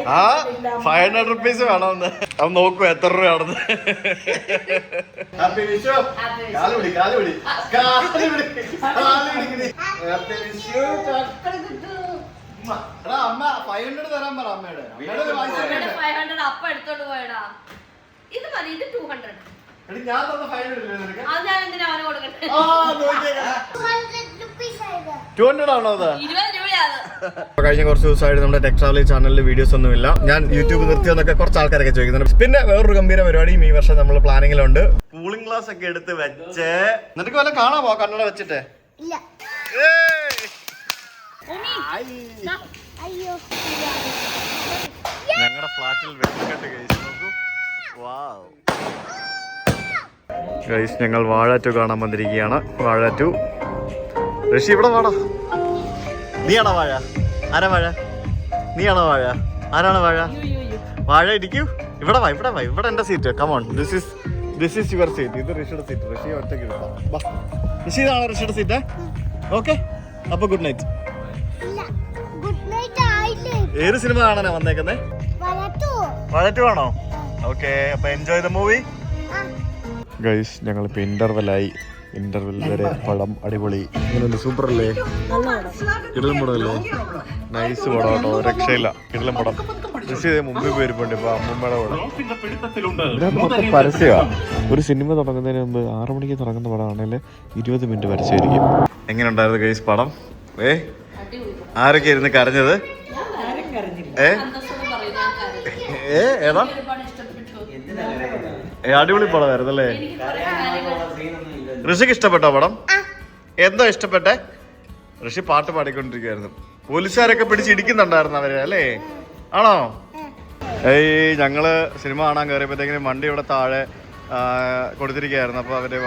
ആ 500 rupees വേണമെന്ന് അവൻ നോക്കൂ എത്ര രൂപയാണെന്ന്. ഹാപ്പി വിഷു. കാലുപിടി കാലുപിടി കാലുപിടി ഹാപ്പി വിഷു. അമ്മ 500 തരാൻ പറ അമ്മയുടെ. 500 അപ്പ എടുത്തോണ്ട് പോയടാ. ഇത് മതി, ഇത് 200. ഞാൻ തന്ന 500 ഇല്ലേ നിനക്ക്? അത് ഞാൻ എന്തിനാ അവന് കൊടുക്കട്ടെ? 200 ആണോ അത്? 20 രൂപയാണ്. കഴിഞ്ഞ കുറച്ച് ദിവസമായിട്ട് നമ്മുടെ ടെക് ട്രാവൽ ചാനലിൽ വീഡിയോസ് ഒന്നുമില്ല. ഞാൻ യൂട്യൂബ് നിർത്തിയെന്നൊക്കെ കുറച്ച് ആൾക്കാരൊക്കെ ചോദിക്കുന്നുണ്ട്. പിന്നെ വേറൊരു ഗംഭീര പരിപാടിയും ഈ വർഷം നമ്മൾ പ്ലാനിങ്ങിലുണ്ട്. കൂളിംഗ് ഗ്ലാസ് ഒക്കെ എടുത്ത് വെച്ച് നിനക്ക് വല്ല കാണാമോ കണ്ണട വെച്ചിട്ട്? ഞങ്ങളുടെ ഫ്ലാറ്റിൽ വെടിക്കെട്ട് കഴിച്ചു നോക്കൂ. ഗൈസ് ഞങ്ങൾ വാഴ 2 കാണാൻ വന്നിരിക്കുകയാണ്. വാഴ 2. ഋഷി ഇവിടെ വാടാ. നീയാണോ വാഴ? ആരാ വാഴ? നീയാണോ വാഴ? ആരാണ് വാഴ? വാഴ ഇരിക്കൂ. ഇവിടെ വാ, ഇവിടെ വാ. ഇവിടെ എന്റെ seat. Come on, this is your seat. ഇത് ഋഷിയുടെ സീറ്റ്. ഋഷി ഒറ്റയ്ക്ക് ഇരുത്താം. ഋഷി ഇതാണോ ഋഷിയുടെ സീറ്റ്? ഓക്കെ, അപ്പൊ ഗുഡ് നൈറ്റ്. ഏത് സിനിമ കാണാനാ വന്നേക്കുന്നേ? വാഴ 2 ആണോ? ഓക്കെ, അപ്പൊ എൻജോയ് ദ മൂവി. ഗൈസ് ഞങ്ങളിപ്പോൾ ഇന്റർവെൽ വരെ പടം അടിപൊളി. സൂപ്പർ അല്ലേ? കിടലം പടമല്ലേ? നൈസ് പടം കേട്ടോ, രക്ഷയില്ല. കിടലം പടം. മുമ്പിൽ വരുമ്പോണ്ട് ഇപ്പൊ അമ്മൂമ്മയുടെ പടം. ഇതിനകത്ത് മൊത്തം പരസ്യമാണ്. ഒരു സിനിമ തുടങ്ങുന്നതിന് മുമ്പ് 6 മണിക്ക് തുടങ്ങുന്ന പടമാണെങ്കിൽ 20 മിനിറ്റ് പരസ്യമായിരിക്കും. എങ്ങനെ ഉണ്ടായിരുന്നു ഗൈസ് പടം? ആരൊക്കെ ഇരുന്ന് കരഞ്ഞത്? ഏതാ? അടിപൊളി പടമായിരുന്നു അല്ലേ? ഋഷിക്ക് ഇഷ്ടപ്പെട്ടോ പടം? എന്താ ഇഷ്ടപ്പെട്ടെ? ഋഷി പാട്ട് പാടിക്കൊണ്ടിരിക്കുകയായിരുന്നു. പോലീസുകാരൊക്കെ പിടിച്ച് ഇടിക്കുന്നുണ്ടായിരുന്നു അവരെ അല്ലേ? ആണോ? ഞങ്ങള് സിനിമ കാണാൻ കയറിയപ്പോഴത്തേക്കിനും വണ്ടി ഇവിടെ താഴെ കൊടുത്തിരിക്കുകയായിരുന്നു. അപ്പോൾ അവര്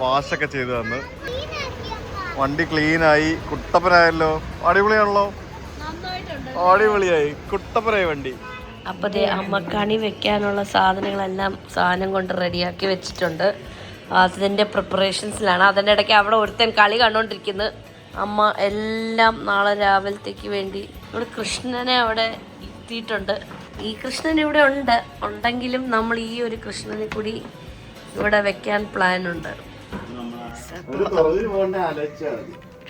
വാഷൊക്കെ ചെയ്തു തന്നു. വണ്ടി ക്ലീനായി, കുട്ടപ്പനായല്ലോ. അടിപൊളിയാണല്ലോ, അടിപൊളിയായി, കുട്ടപ്പനായി വണ്ടി. അപ്പോൾ അമ്മ കണി വെക്കാനുള്ള സാധനം കൊണ്ട് റെഡിയാക്കി വെച്ചിട്ടുണ്ട്. അതിൻ്റെ പ്രിപ്പറേഷൻസിലാണ്. അതിൻ്റെ ഇടയ്ക്ക് അവിടെ ഒരുത്തൻ കളി കണ്ടുകൊണ്ടിരിക്കുന്നു. അമ്മ എല്ലാം നാളെ രാവിലത്തേക്ക് വേണ്ടി. ഇവിടെ കൃഷ്ണനെ അവിടെ എത്തിയിട്ടുണ്ട്. ഈ കൃഷ്ണൻ ഇവിടെ ഉണ്ടെങ്കിലും നമ്മൾ ഈ ഒരു കൃഷ്ണനെ കൂടി ഇവിടെ വെക്കാൻ പ്ലാനുണ്ട്.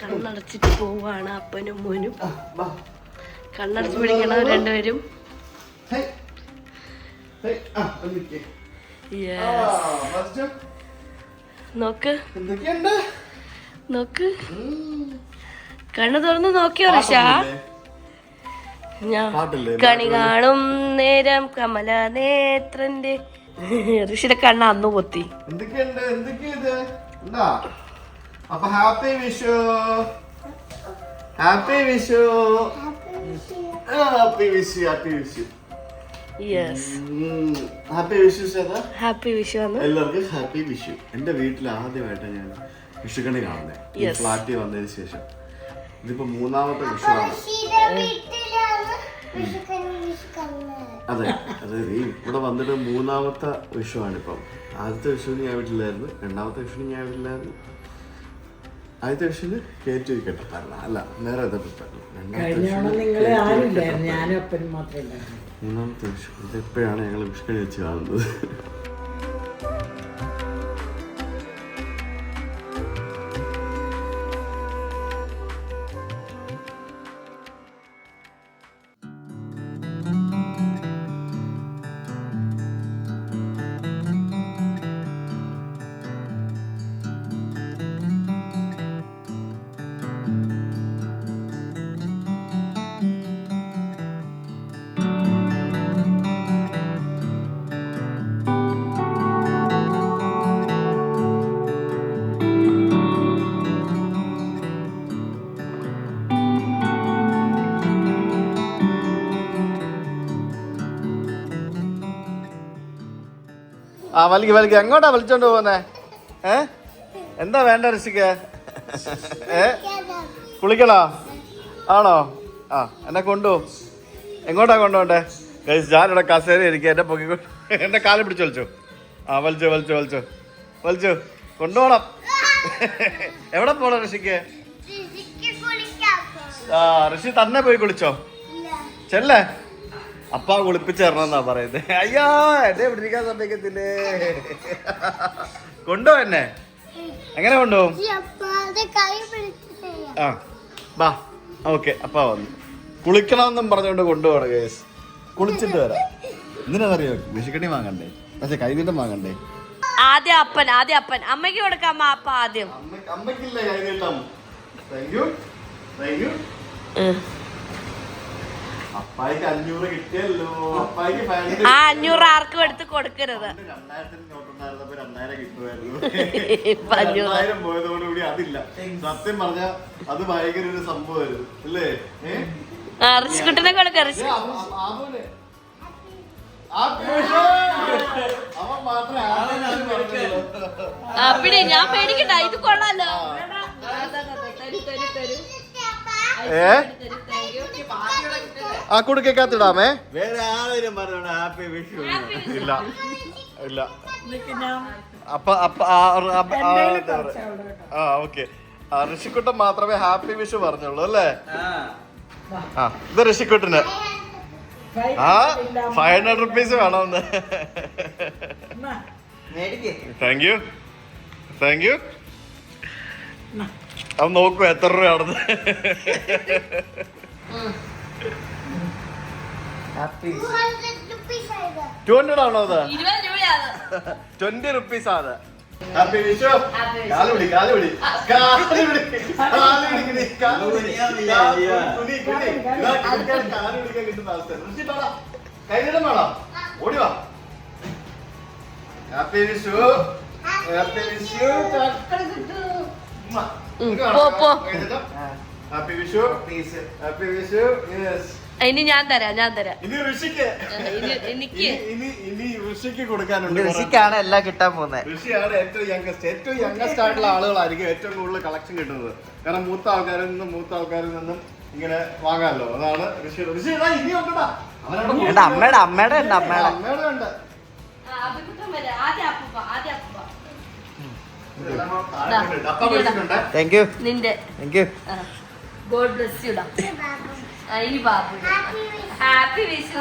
കണ്ണടച്ചിട്ട് പോവാണ് അപ്പനും മോനും. കണ്ണടച്ച് പിടിക്കണം രണ്ടുപേരും. നോക്ക് നോക്ക്, കണ്ണ് തുറന്ന് നോക്കിയോ ഋഷ? കണി കാണും നേരം കമല നേത്രന്റെ. ഋഷിയുടെ കണ്ണ് അന്ന് പൊത്തി. Happy Vishu, happy Vishu, happy Vishu, happy Vishu. Happy Vishu. Happy Vishu എല്ലാവർക്കും ഹാപ്പി വിഷു. എന്റെ വീട്ടിൽ ആദ്യമായിട്ടാണ് ഞാൻ വിഷുക്കണി കാണുന്നത്, ഈ ഫ്ലാറ്റിൽ വന്നതിന് ശേഷം. ഇതിപ്പോ 3ാമത്തെ വിഷുവാണ്. അതെ അതെ, ഇവിടെ വന്നിട്ട് 3ാമത്തെ വിഷുവാണ് ഇപ്പം. ആദ്യത്തെ വിഷുവിന് ഞാൻ വീട്ടിലായിരുന്നു, 2ാമത്തെ വിഷുവിന് ഞാൻ വീട്ടിലായിരുന്നു. ആദ്യത്തെ വിഷുവിന് കയറ്റി കെട്ടപ്പായിരുന്നു. അല്ല, നേരെ എത്തപ്പെട്ടായിരുന്നു. 3ാമത്തെ വിഷു ഇതെപ്പോഴാണ് ഞങ്ങൾ വിഷുക്കണി വെച്ച് കാണുന്നത്. വലിക്ക് എങ്ങോട്ടാ വലിച്ചോണ്ട് പോകുന്നേ? എന്താ വേണ്ട ഋഷിക്ക്? കുളിക്കണോ? ആണോ? എന്നെ കൊണ്ടുപോകും. എങ്ങോട്ടാ കൊണ്ടുപോണ്ടേ? ഞാനിവിടെ കസേര ഇരിക്കുക. എന്നെ പൊക്കിക്കൊണ്ട് എന്റെ കാല് പിടിച്ചു വലിച്ചു. വലിച്ചു വലിച്ചു വലിച്ചു വലിച്ചു കൊണ്ടുപോകണം. എവിടെ പോണോ ഋഷിക്ക്? ഋഷി തന്നെ പോയി കുളിച്ചോ? ചെല്ലേ. അപ്പ കുളിപ്പിച്ച് തരണമെന്നാ പറയുന്നത്. അയ്യോ എന്നെ പിടിക്കാൻ സമ്മതിക്കത്തില്ലേ. കൊണ്ടുപോ എന്നെ. എങ്ങനെ കൊണ്ടുപോകും? ആ ബാ ഓക്കെ. അപ്പ വന്നു കുളിക്കണമെന്നും പറഞ്ഞുകൊണ്ട് കൊണ്ടുപോകണം കേസ്. കുളിച്ചിട്ട് വരാം. എന്തിനാണെന്നറിയോ? വിഷുക്കണി വാങ്ങണ്ടേ, പക്ഷെ കൈനീട്ടം വാങ്ങണ്ടേ. ആദ്യം അപ്പൻ അമ്മയ്ക്ക് കൊടുക്കാം. അപ്പ ആദ്യം അമ്മയ്ക്കില്ലേ കൈനീട്ടം? Thank you. അപ്പായിക്ക് 500 കിട്ടിയല്ലോ. അപ്പായിക്ക് 500 ആർക്കും എടുത്ത് കൊടുക്കരുത്. 2000 നോട്ടുണ്ടായിരുന്നപ്പോ 2000 കിട്ടുമായിരുന്നു. 2000 പോയതോടുകൂടി അതില്ല. സത്യം പറഞ്ഞ അത് ഭയങ്കര ഒരു സംഭവമായിരുന്നു അല്ലേ? ഋഷിക്കുട്ടനെ കൊടുക്ക. പിന്നെ ഞാൻ പേടിക്കണ്ട, ഇത് കൊള്ളാലോ. ആ കുടുക്കകത്തിടാമേ. വേറെ ആരും പറഞ്ഞോണ്ട് ഹാപ്പി വിഷു ഇല്ല ഇല്ല. ഓക്കെ. ഋഷിക്കുട്ടൻ മാത്രമേ ഹാപ്പി വിഷു പറഞ്ഞുള്ളൂ അല്ലേ? ആ ഇത് ഋഷിക്കുട്ടന്. ആ 500 റുപ്പീസ് വേണമെന്ന്. Thank you. അത് നോക്കൂ എത്ര രൂപയാണെന്ന്. 200 ആണോ അത്? 20 റുപ്പീസ് ആണ്. ഹാപ്പി വിഷു. കാലുപിടി കിട്ടുന്ന അവസ്ഥ. കൈനിടം വേണം. ഓടിവാ. ഹാപ്പി വിഷു. ഹാപ്പി വിഷു. ഇനി ഞാൻ തരാം. ഇനി ഋഷിക്ക്. ഇനി ഋഷിക്ക് കൊടുക്കാനുണ്ട്. ഋഷിക്കാണ് എല്ലാം കിട്ടാൻ പോകുന്നത്. ഋഷിയാണ് ഏറ്റവും യങ്ങസ്റ്റ് ആയിട്ടുള്ള ആളുകളായിരിക്കും ഏറ്റവും കൂടുതൽ കളക്ഷൻ കിട്ടുന്നത്. കാരണം മൂത്ത ആൾക്കാരിൽ നിന്നും ഇങ്ങനെ വാങ്ങാമല്ലോ. അതാണ് ഋഷി. ഇനി നോക്കട്ടാ. അമ്മയുടെ ഉണ്ട്. Thank you. നിന്റെ ഗോഡ് ബ്ലെസ് യു. ഇനി ബാബു ഹാപ്പി വിഷു.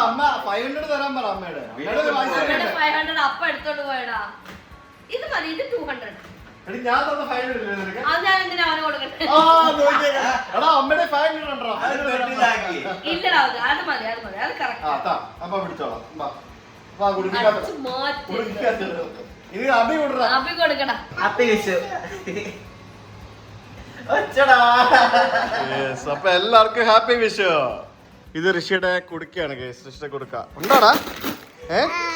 അമ്മ 500 തരാൻ പറ അമ്മയുടെ. 500 അപ്പ എടുത്തോണ്ട് പോയടാ. ഇത് മതി. ഇത് 200. ഞാൻ തന്ന 500 ഇല്ലേ നിനക്ക്? അത് ഞാൻ എന്തിനാ അവന് കൊടുക്കട്ടെ? അമ്മയുടെ 500 ഉണ്ടോ? ഇല്ലടാ, അത് മതി. അത് കറക്റ്റ്. അമ്മ പിടിച്ചോളാം. ഇത് അഭി കൊടുക്കടാ. ഹാപ്പി വിഷു. അപ്പൊ എല്ലാവർക്കും ഹാപ്പി വിഷു. ഇത് ഋഷിയുടെ കുടുക്കയാണ് കേസ്. ഋഷിയുടെ കുടുക്ക ഉണ്ടാടാ.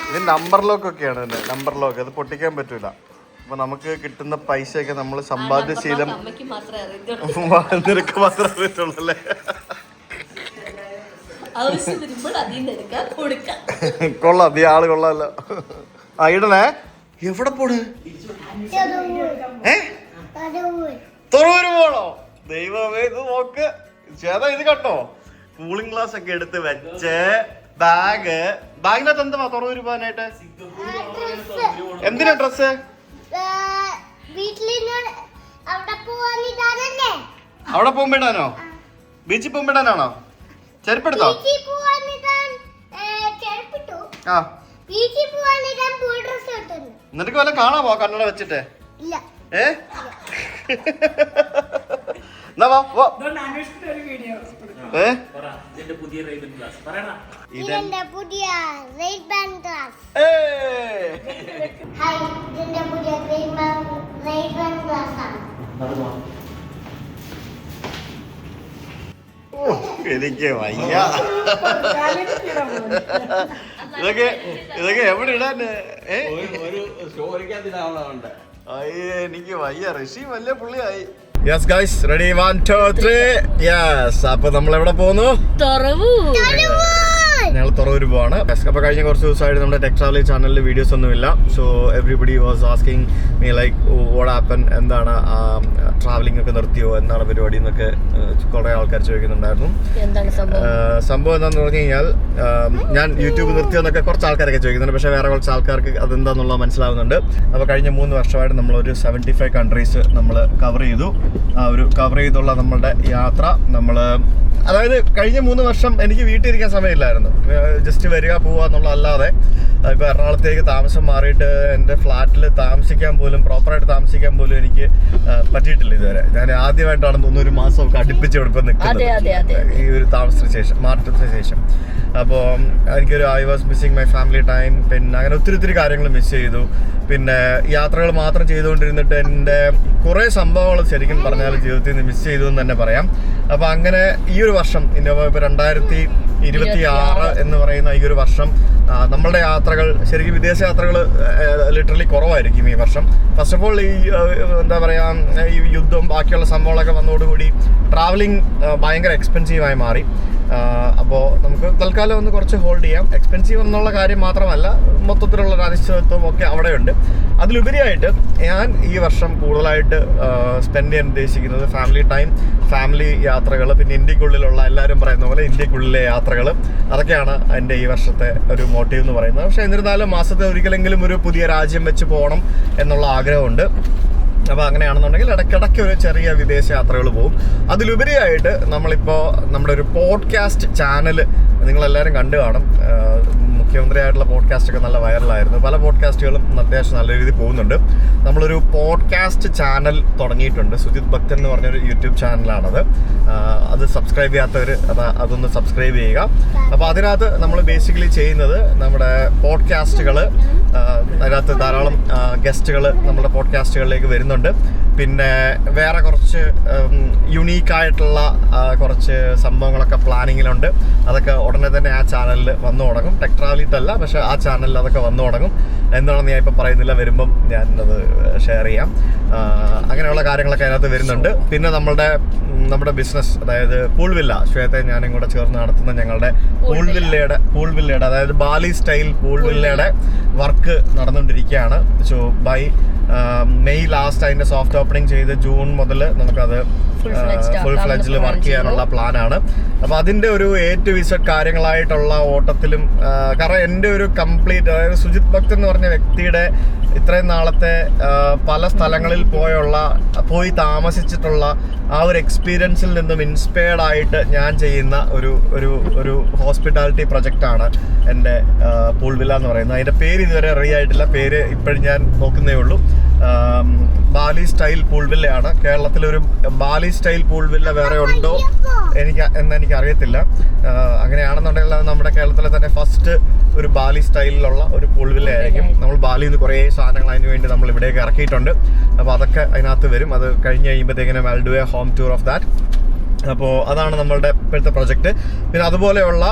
ഇത് നമ്പർ ലോക്ക് ഒക്കെയാണ്. ഇതിന്റെ നമ്പർ ലോക്ക് അത് പൊട്ടിക്കാൻ പറ്റൂല. അപ്പൊ നമുക്ക് കിട്ടുന്ന പൈസയൊക്കെ നമ്മൾ സമ്പാദ്യശീലം നിനക്ക് മാത്രമേ അറിയത്തുള്ളൂ അല്ലേ? കൊള്ളാം. നീ ആള് കൊള്ളാലോ. ആ ഇടണേ. എവിടെ പോണ്? തൊറൂര് പോണോ? ദൈവമേ ഇത് നോക്ക്. ചേതാ ഇത് കണ്ടോ? കൂളിംഗ് ഗ്ലാസ് ഒക്കെ എടുത്ത് വെച്ച് ബാഗിനകത്ത് എന്താ തൊറൂര് പോകാനായിട്ട്? എന്തിനാ ഡ്രസ്? അവിടെ പോകുമ്പോടാനോ? ബീച്ചിൽ പോകുമ്പോടാനാണോ? ചെരുപ്പെടുത്തോ? ആ എന്നിട്ട് വല്ല കാണാമോ കണ്ണട വെച്ചിട്ട്? എനിക്ക് വയ്യ. ഇതൊക്കെ എവിടെ ഇടാൻ? എനിക്ക് വയ്യ. ഋഷി വലിയ പുള്ളിയായി. Yes guys ready 1 2 3 yes. അപ്പൊ നമ്മൾ എവിടെ പോകുന്നു? ഞങ്ങൾ തുറവൂർ പോവാണ്. അപ്പോൾ കഴിഞ്ഞ കുറച്ച് ദിവസമായിട്ട് നമ്മുടെ ടെക് ട്രാവൽ ചാനലിൽ വീഡിയോസ് ഒന്നുമില്ല. So everybody was asking me like what happen, എന്താണ് ട്രാവലിംഗ് ഒക്കെ നിർത്തിയോ, എന്താണ് പരിപാടി എന്നൊക്കെ കുറേ ആൾക്കാർ ചോദിക്കുന്നുണ്ടായിരുന്നു. സംഭവം എന്താണെന്ന് പറഞ്ഞു കഴിഞ്ഞാൽ ഞാൻ യൂട്യൂബ് നിർത്തിയോ എന്നൊക്കെ കുറച്ച് ആൾക്കാരൊക്കെ ചോദിക്കുന്നുണ്ട്. പക്ഷേ വേറെ കുറച്ച് ആൾക്കാർക്ക് അതെന്താണെന്നുള്ളത് മനസ്സിലാവുന്നുണ്ട്. അപ്പോൾ കഴിഞ്ഞ 3 വർഷമായിട്ട് നമ്മളൊരു 75 കൺട്രീസ് നമ്മൾ കവർ ചെയ്തു. ഒരു കവർ ചെയ്തുള്ള നമ്മളുടെ യാത്ര അതായത് കഴിഞ്ഞ 3 വർഷം എനിക്ക് വീട്ടിൽ ഇരിക്കാൻ സമയമില്ലായിരുന്നു. ജസ്റ്റ് വരിക പോവുക എന്നുള്ളതല്ലാതെ ഇപ്പോൾ എറണാകുളത്തേക്ക് താമസം മാറിയിട്ട് എൻ്റെ ഫ്ലാറ്റിൽ താമസിക്കാൻ പോലും പ്രോപ്പറായിട്ട് താമസിക്കാൻ പോലും എനിക്ക് പറ്റിയിട്ടില്ല ഇതുവരെ. ഞാൻ ആദ്യമായിട്ടാണ് തോന്നുന്നു ഒരു മാസമൊക്കെ അടുപ്പിച്ച് കൊടുപ്പം നിൽക്കുന്നത് ഈ ഒരു മാറ്റത്തിന് ശേഷം. അപ്പോൾ എനിക്കൊരു I was missing my family time. പിന്നെ അങ്ങനെ ഒത്തിരി കാര്യങ്ങൾ മിസ് ചെയ്തു. പിന്നെ യാത്രകൾ മാത്രം ചെയ്തുകൊണ്ടിരുന്നിട്ട് എൻ്റെ കുറേ സംഭവങ്ങൾ ശരിക്കും പറഞ്ഞാൽ ജീവിതത്തിൽ നിന്ന് മിസ് ചെയ്തു എന്ന് തന്നെ പറയാം. അപ്പോൾ അങ്ങനെ ഈ ഒരു വർഷം ഇപ്പോൾ 2026 എന്ന് പറയുന്ന ഈ ഒരു വർഷം നമ്മളുടെ യാത്രകൾ ശരിക്കും വിദേശ യാത്രകൾ ലിറ്ററലി കുറവായിരിക്കും ഈ വർഷം. ഫസ്റ്റ് ഓഫ് ഓൾ ഈ എന്താ പറയുക, ഈ യുദ്ധം ബാക്കിയുള്ള സംഭവങ്ങളൊക്കെ വന്നതോടുകൂടി ട്രാവലിംഗ് ഭയങ്കര എക്സ്പെൻസീവായി മാറി. അപ്പോൾ നമുക്ക് തൽക്കാലം ഒന്ന് കുറച്ച് ഹോൾഡ് ചെയ്യാം. എക്സ്പെൻസീവ് എന്നുള്ള കാര്യം മാത്രമല്ല, മൊത്തത്തിലുള്ള ഒരു അനിശ്ചിതത്വം ഒക്കെ അവിടെയുണ്ട്. അതിലുപരിയായിട്ട് ഞാൻ ഈ വർഷം കൂടുതലായിട്ട് സ്പെൻഡ് ചെയ്യാൻ ഉദ്ദേശിക്കുന്നത് ഫാമിലി ടൈം, ഫാമിലി യാത്രകൾ, പിന്നെ ഇന്ത്യക്കുള്ളിലുള്ള എല്ലാവരും പറയുന്ന പോലെ ഇന്ത്യക്കുള്ളിലെ യാത്രകൾ, അതൊക്കെയാണ് എൻ്റെ ഈ വർഷത്തെ ഒരു മോട്ടീവ് എന്ന് പറയുന്നത്. പക്ഷേ എന്നിരുന്നാലും മാസത്തെ ഒരിക്കലെങ്കിലും ഒരു പുതിയ രാജ്യം വെച്ച് പോകണം എന്നുള്ള ആഗ്രഹമുണ്ട്. അപ്പോൾ അങ്ങനെയാണെന്നുണ്ടെങ്കിൽ ഇടയ്ക്കിടയ്ക്ക് ഒരു ചെറിയ വിദേശ യാത്രകൾ പോകും. അതിലുപരിയായിട്ട് നമ്മളിപ്പോൾ നമ്മുടെ ഒരു പോഡ്കാസ്റ്റ് ചാനൽ നിങ്ങളെല്ലാവരും കണ്ടു കാണും. മുഖ്യമന്ത്രിയായിട്ടുള്ള പോഡ്കാസ്റ്റൊക്കെ നല്ല വൈറലായിരുന്നു. പല പോഡ്കാസ്റ്റുകളും അത്യാവശ്യം നല്ല രീതിയിൽ പോകുന്നുണ്ട്. നമ്മളൊരു പോഡ്കാസ്റ്റ് ചാനൽ തുടങ്ങിയിട്ടുണ്ട്. സുജിത് ഭക്തൻ എന്ന് പറഞ്ഞൊരു യൂട്യൂബ് ചാനലാണത്. അത് സബ്സ്ക്രൈബ് ചെയ്യാത്തവർ അതൊന്ന് സബ്സ്ക്രൈബ് ചെയ്യുക. അപ്പോൾ അതിനകത്ത് നമ്മൾ ബേസിക്കലി ചെയ്യുന്നത് നമ്മുടെ പോഡ്കാസ്റ്റുകൾ, അതിനകത്ത് ധാരാളം ഗസ്റ്റുകൾ നമ്മുടെ പോഡ്കാസ്റ്റുകളിലേക്ക് വരുന്നുണ്ട്. പിന്നെ വേറെ കുറച്ച് യുണീക്കായിട്ടുള്ള കുറച്ച് സംഭവങ്ങളൊക്കെ പ്ലാനിങ്ങിലുണ്ട്. അതൊക്കെ ഉടനെ തന്നെ ആ ചാനലിൽ വന്നു തുടങ്ങും. ടെക് ട്രാവലിട്ടല്ല, പക്ഷേ ആ ചാനലിൽ അതൊക്കെ വന്നു തുടങ്ങും. എന്താണെന്ന് ഞാൻ ഇപ്പോൾ പറയുന്നില്ല, വരുമ്പം ഞാനത് ഷെയർ ചെയ്യാം. അങ്ങനെയുള്ള കാര്യങ്ങളൊക്കെ അതിനകത്ത് വരുന്നുണ്ട്. പിന്നെ നമ്മുടെ ബിസിനസ്, അതായത് പൂൾ വില്ല, ശ്വേതയെ ഞാനും കൂടെ ചേർന്ന് നടത്തുന്ന ഞങ്ങളുടെ പൂൾ വില്ലയുടെ അതായത് ബാലി സ്റ്റൈൽ പൂൾ വില്ലയുടെ വർക്ക് നടന്നുകൊണ്ടിരിക്കുകയാണ്. സോ ബൈ മെയ് ലാസ്റ്റ് അതിൻ്റെ സോഫ്റ്റ് ഓപ്പണിംഗ് ചെയ്ത് ജൂൺ മുതൽ നമുക്കത് ഫുൾ ഫ്ലെഡ്ജിൽ വർക്ക് ചെയ്യാനുള്ള പ്ലാനാണ്. അപ്പോൾ അതിൻ്റെ ഒരു A to Z കാര്യങ്ങളായിട്ടുള്ള ഓട്ടത്തിലും, കാരണം എൻ്റെ ഒരു കംപ്ലീറ്റ്, അതായത് സുജിത് ഭക്തൻ എന്ന് പറഞ്ഞ വ്യക്തിയുടെ ഇത്രയും നാളത്തെ പല സ്ഥലങ്ങളിൽ പോയി താമസിച്ചിട്ടുള്ള ആ ഒരു എക്സ്പീരിയൻസിൽ നിന്നും ഇൻസ്പയർഡ് ആയിട്ട് ഞാൻ ചെയ്യുന്ന ഒരു ഹോസ്പിറ്റാലിറ്റി പ്രൊജക്റ്റാണ് എൻ്റെ പൂൾ വില്ല എന്ന് പറയുന്നത്. അതിൻ്റെ പേര് ഇതുവരെ റെഡി ആയിട്ടില്ല. പേര് ഇപ്പോഴും ഞാൻ നോക്കുന്നേ ഉള്ളൂ. ബാലി സ്റ്റൈൽ പൂൾ വില്ലയാണ്. കേരളത്തിലൊരു ബാലി സ്റ്റൈൽ പൂൾ വില്ല വേറെ ഉണ്ടോ എനിക്ക് അറിയത്തില്ല. അങ്ങനെയാണെന്നുണ്ടെങ്കിൽ അത് നമ്മുടെ കേരളത്തിലെ തന്നെ ഫസ്റ്റ് ഒരു ബാലി സ്റ്റൈലിലുള്ള ഒരു പൂൾ വില്ല ആയിരിക്കും. നമ്മൾ ബാലിയിൽ നിന്ന് കുറേ സാധനങ്ങൾ അതിന് വേണ്ടി നമ്മൾ ഇവിടേക്ക് ഇറക്കിയിട്ടുണ്ട്. അപ്പോൾ അതൊക്കെ അതിനകത്ത് വരും. അത് കഴിഞ്ഞ് കഴിയുമ്പോഴത്തേക്കിനും I will do a home tour of that. അപ്പോൾ അതാണ് നമ്മളുടെ ഇപ്പോഴത്തെ പ്രൊജക്റ്റ്. പിന്നെ അതുപോലെയുള്ള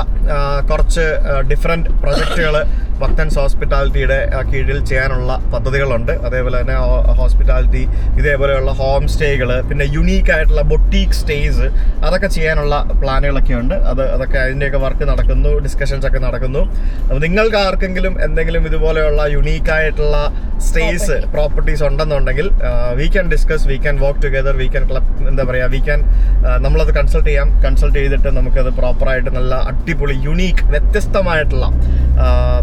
കുറച്ച് ഡിഫറെൻറ്റ് പ്രൊജക്റ്റുകൾ ഭക്തൻസ് ഹോസ്പിറ്റാലിറ്റിയുടെ കീഴിൽ ചെയ്യാനുള്ള പദ്ധതികളുണ്ട്. അതേപോലെ തന്നെ ഹോസ്പിറ്റാലിറ്റി, ഇതേപോലെയുള്ള ഹോം സ്റ്റേകൾ, പിന്നെ യുണീക്കായിട്ടുള്ള ബൊട്ടീക്ക് സ്റ്റേസ്, അതൊക്കെ ചെയ്യാനുള്ള പ്ലാനുകളൊക്കെ ഉണ്ട്. അതൊക്കെ അതിൻ്റെയൊക്കെ വർക്ക് നടക്കുന്നു, ഡിസ്കഷൻസ് ഒക്കെ നടക്കുന്നു. അപ്പോൾ നിങ്ങൾക്ക് ആർക്കെങ്കിലും എന്തെങ്കിലും ഇതുപോലെയുള്ള യുണീക്കായിട്ടുള്ള സ്റ്റേസ് പ്രോപ്പർട്ടീസ് ഉണ്ടെന്നുണ്ടെങ്കിൽ we can discuss, V can work together, we can നമ്മളത് കൺസൾട്ട് ചെയ്തിട്ട് നമുക്കത് പ്രോപ്പറായിട്ട് നല്ല അടിപൊളി യുണീക്ക് വ്യത്യസ്തമായിട്ടുള്ള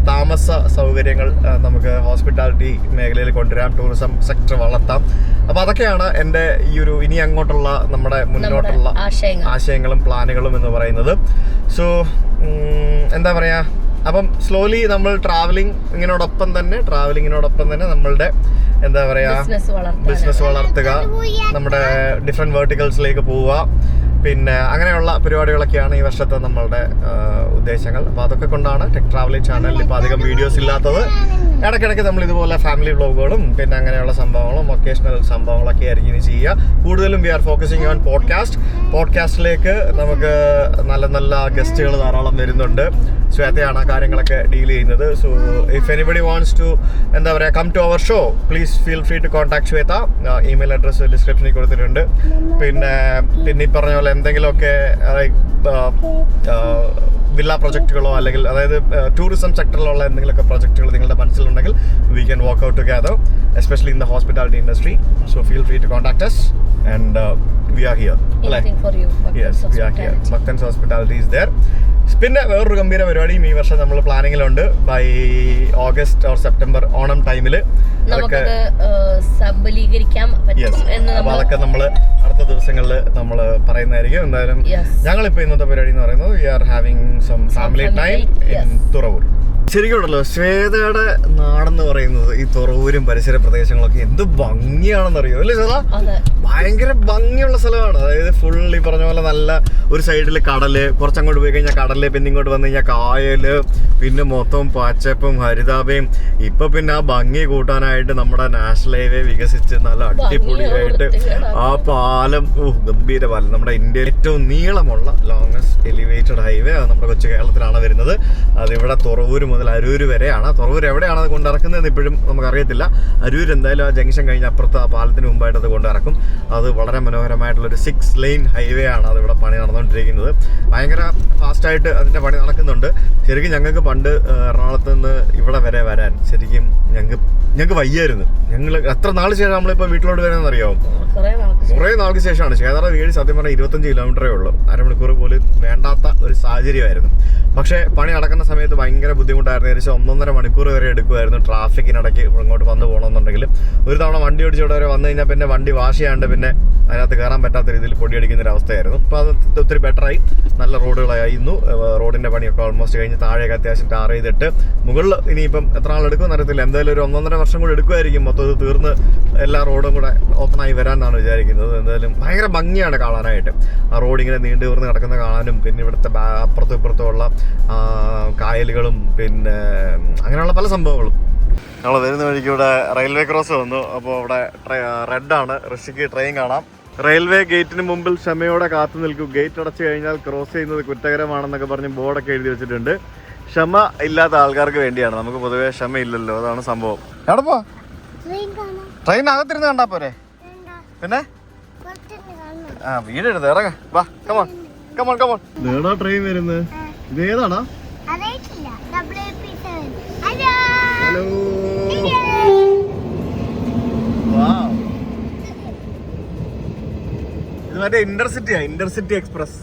താമസ സൗകര്യങ്ങൾ നമുക്ക് ഹോസ്പിറ്റാലിറ്റി മേഖലയിൽ കൊണ്ടുവരാം, ടൂറിസം സെക്ടർ വളർത്താം. അപ്പോൾ അതൊക്കെയാണ് എൻ്റെ ഈ ഒരു ഇനി അങ്ങോട്ടുള്ള നമ്മുടെ മുന്നോട്ടുള്ള ആശയങ്ങളും പ്ലാനുകളും എന്ന് പറയുന്നത്. സോ എന്താ പറയുക, അപ്പം സ്ലോലി നമ്മൾ ട്രാവലിങ്ങിനോടൊപ്പം തന്നെ നമ്മളുടെ എന്താ പറയുക ബിസിനസ് വളർത്തുക, നമ്മുടെ ഡിഫറെൻറ്റ് വേർട്ടിക്കൽസിലേക്ക് പോവുക, പിന്നെ അങ്ങനെയുള്ള പരിപാടികളൊക്കെയാണ് ഈ വർഷത്തെ നമ്മളുടെ ഉദ്ദേശങ്ങൾ. അപ്പോൾ അതൊക്കെ കൊണ്ടാണ് ടെക് ട്രാവലിംഗ് ചാനലിൽ ഇപ്പോൾ അധികം വീഡിയോസ് ഇല്ലാത്തത്. ഇടയ്ക്കിടയ്ക്ക് നമ്മൾ ഇതുപോലെ ഫാമിലി വ്ളോഗുകളും പിന്നെ അങ്ങനെയുള്ള സംഭവങ്ങളും ഒക്കേഷണൽ സംഭവങ്ങളൊക്കെ ആയിരിക്കും ഇനി ചെയ്യുക. കൂടുതലും വി ആർ ഫോക്കസിങ് ഓൺ പോഡ്കാസ്റ്റിലേക്ക് നമുക്ക് നല്ല നല്ല ഗസ്റ്റുകൾ ധാരാളം വരുന്നുണ്ട്. ശ്വേതയാണ് ആ കാര്യങ്ങളൊക്കെ ഡീൽ ചെയ്യുന്നത്. So if anybody wants to എന്താ പറയുക come to our show, please feel free to contact Shweta. Email address ഡിസ്ക്രിപ്ഷനിൽ കൊടുത്തിട്ടുണ്ട്. പിന്നെ ഈ പറഞ്ഞ പോലെ എന്തെങ്കിലുമൊക്കെ വില്ല പ്രൊജക്റ്റുകളോ അല്ലെങ്കിൽ അതായത് ടൂറിസം സെക്ടറിലുള്ള എന്തെങ്കിലുമൊക്കെ പ്രൊജക്റ്റുകൾ നിങ്ങളുടെ മനസ്സിലുണ്ടെങ്കിൽ we can work out together especially in the hospitality industry. So feel free to contact us and we are here. Yes, we are here. Makkans Hospitality is there. പിന്നെ വേറൊരു ഗംഭീര പരിപാടിയും ഈ വർഷം നമ്മൾ പ്ലാനിങ്ങിലുണ്ട്. By August or September Onam ടൈമിൽ അതൊക്കെ അപ്പോൾ അതൊക്കെ നമ്മൾ അടുത്ത ദിവസങ്ങളിൽ നമ്മൾ പറയുന്നതായിരിക്കും. എന്തായാലും ഞങ്ങളിപ്പോൾ ഇന്നത്തെ പരിപാടി എന്ന് പറയുന്നത് we are having some family time in Thuravoor. ശരിക്കും ഉണ്ടല്ലോ, ശ്വേതയുടെ നാടെന്ന് പറയുന്നത് ഈ തുറവൂരും പരിസര പ്രദേശങ്ങളൊക്കെ എന്ത് ഭംഗിയാണെന്നറിയോ അല്ലേ ചേട്ടാ? ഭയങ്കര ഭംഗിയുള്ള സ്ഥലമാണ്. അതായത് ഫുൾ ഈ പറഞ്ഞ പോലെ നല്ല ഒരു സൈഡിൽ കടല്, കുറച്ചങ്ങോട്ട് പോയി കഴിഞ്ഞാൽ കടല്, പിന്നെ ഇങ്ങോട്ട് വന്നു കഴിഞ്ഞാൽ കായല്, പിന്നെ മൊത്തം പച്ചപ്പും ഹരിതാപയും. ഇപ്പൊ പിന്നെ ആ ഭംഗി കൂട്ടാനായിട്ട് നമ്മുടെ നാഷണൽ ഹൈവേ വികസിച്ച് നല്ല അടിപൊളിയായിട്ട് ആ പാലം, ഗംഭീര പാലം, നമ്മുടെ ഇന്ത്യയിൽ ഏറ്റവും നീളമുള്ള ലോങ്സ്റ്റ് എലിവേറ്റഡ് ഹൈവേ നമ്മുടെ കൊച്ചു കേരളത്തിലാണ് വരുന്നത്. അതിവിടെ തുറവൂർ മുതൽ അരൂർ വരെയാണ്. തുറവൂർ എവിടെയാണ് അത് കൊണ്ടിറക്കുന്നതെന്ന് ഇപ്പോഴും നമുക്കറിയത്തില്ല. അരൂർ എന്തായാലും ആ ജംഗ്ഷൻ കഴിഞ്ഞ് അപ്പുറത്ത് ആ പാലത്തിന് മുമ്പായിട്ട് അത് കൊണ്ടിറക്കും. അത് വളരെ മനോഹരമായിട്ടുള്ളൊരു 6 lane ഹൈവേ ആണ് അതിവിടെ പണി നടന്നുകൊണ്ടിരിക്കുന്നത്. ഭയങ്കര ഫാസ്റ്റായിട്ട് അതിൻ്റെ പണി നടക്കുന്നുണ്ട്. ശരിക്കും ഞങ്ങൾക്ക് പണ്ട് എറണാകുളത്ത് നിന്ന് ഇവിടെ വരെ വരാൻ ശരിക്കും ഞങ്ങൾക്ക് വയ്യായിരുന്നു. ഞങ്ങൾ എത്ര നാൾ ശേഷം നമ്മളിപ്പോൾ വീട്ടിലോട്ട് വരുന്നതെന്ന് അറിയാമോ? കുറേ നാൾക്ക് ശേഷമാണ്. ചേതാറ വീട് സത്യം പറഞ്ഞാൽ 25 കിലോമീറ്ററേ ഉള്ളൂ. അരമണിക്കൂർ പോലും വേണ്ടാത്ത ഒരു സാഹചര്യമായിരുന്നു. പക്ഷേ പണി നടക്കുന്ന സമയത്ത് ഭയങ്കര ബുദ്ധിമുട്ടായിരുന്നു. ഏകദേശം 1.5 മണിക്കൂർ വരെ എടുക്കുമായിരുന്നു ട്രാഫിക്കിനിടയ്ക്ക് ഇങ്ങോട്ട് വന്ന് പോകണമെന്നുണ്ടെങ്കിൽ. ഒരു തവണ വണ്ടി ഓടിച്ചോടെ വരെ വന്നു കഴിഞ്ഞാൽ പിന്നെ വണ്ടി വാഷ് ചെയ്യാണ്ട് പിന്നെ അതിനകത്ത് കയറാൻ പറ്റാത്ത രീതിയിൽ പൊടിയടിക്കുന്നൊരവസ്ഥയായിരുന്നു. അപ്പോൾ അത് ഒത്തിരി ബെറ്ററായി, നല്ല റോഡുകളായിരുന്നു. റോഡിൻ്റെ പണിയൊക്കെ ഓൾമോസ്റ്റ് കഴിഞ്ഞ് താഴെയൊക്കെ അത്യാവശ്യം ടാർ ചെയ്തിട്ട് മുകളിൽ ഇനിയിപ്പം എത്ര നാളെടുക്കുമെന്ന് അറിയത്തില്ല. എന്തായാലും ഒരു 1.5 വർഷം കൂടെ എടുക്കുമായിരിക്കും മൊത്തം ഇത് തീർന്ന് എല്ലാ റോഡും കൂടെ ഓപ്പണായി വരാമെന്നാണ് വിചാരിക്കുന്നത്. എന്തായാലും ഭയങ്കര ഭംഗിയാണ് കാണാനായിട്ട്. ആ റോഡിങ്ങനെ നീണ്ടു തീർന്ന് കിടക്കുന്ന കാണാനും പിന്നെ ഇവിടുത്തെ അപ്പുറത്തും ഇപ്പുറത്തുമുള്ള കായലുകളും പിന്നെ അങ്ങനെയുള്ള പല സംഭവങ്ങളും. ഞങ്ങൾ വരുന്ന വഴിക്ക് ഇവിടെ റെയിൽവേ ക്രോസ് വന്നു. അപ്പോൾ അവിടെ റെഡാണ്, ഋഷിക്ക് ട്രെയിൻ കാണാം. റെയിൽവേ ഗേറ്റിന് മുമ്പിൽ ക്ഷമയോടെ കാത്തു നിൽക്കും, ഗേറ്റ് അടച്ചു കഴിഞ്ഞാൽ ക്രോസ് ചെയ്യുന്നത് കുറ്റകരമാണെന്നൊക്കെ പറഞ്ഞ് ബോർഡൊക്കെ എഴുതി വെച്ചിട്ടുണ്ട്. ക്ഷമ ഇല്ലാത്ത ആൾക്കാർക്ക് വേണ്ടിയാണ്. നമുക്ക് പൊതുവേ ക്ഷമയില്ലല്ലോ, അതാണ് സംഭവം. എവിടെ പോ? ട്രെയിൻ അകത്തിരുന്ന് കണ്ടാ പോരെ? പിന്നെ വീടെടുത്ത് ഇറങ്ങ, വാ, കമോൺ കമോൺ കമോൺ. ഏടാ ട്രെയിൻ വരുന്നത്? ഇത് ഏതാണോ? ഹലോ, ഇത് മറ്റേ ഇന്റർസിറ്റി എക്സ്പ്രസ്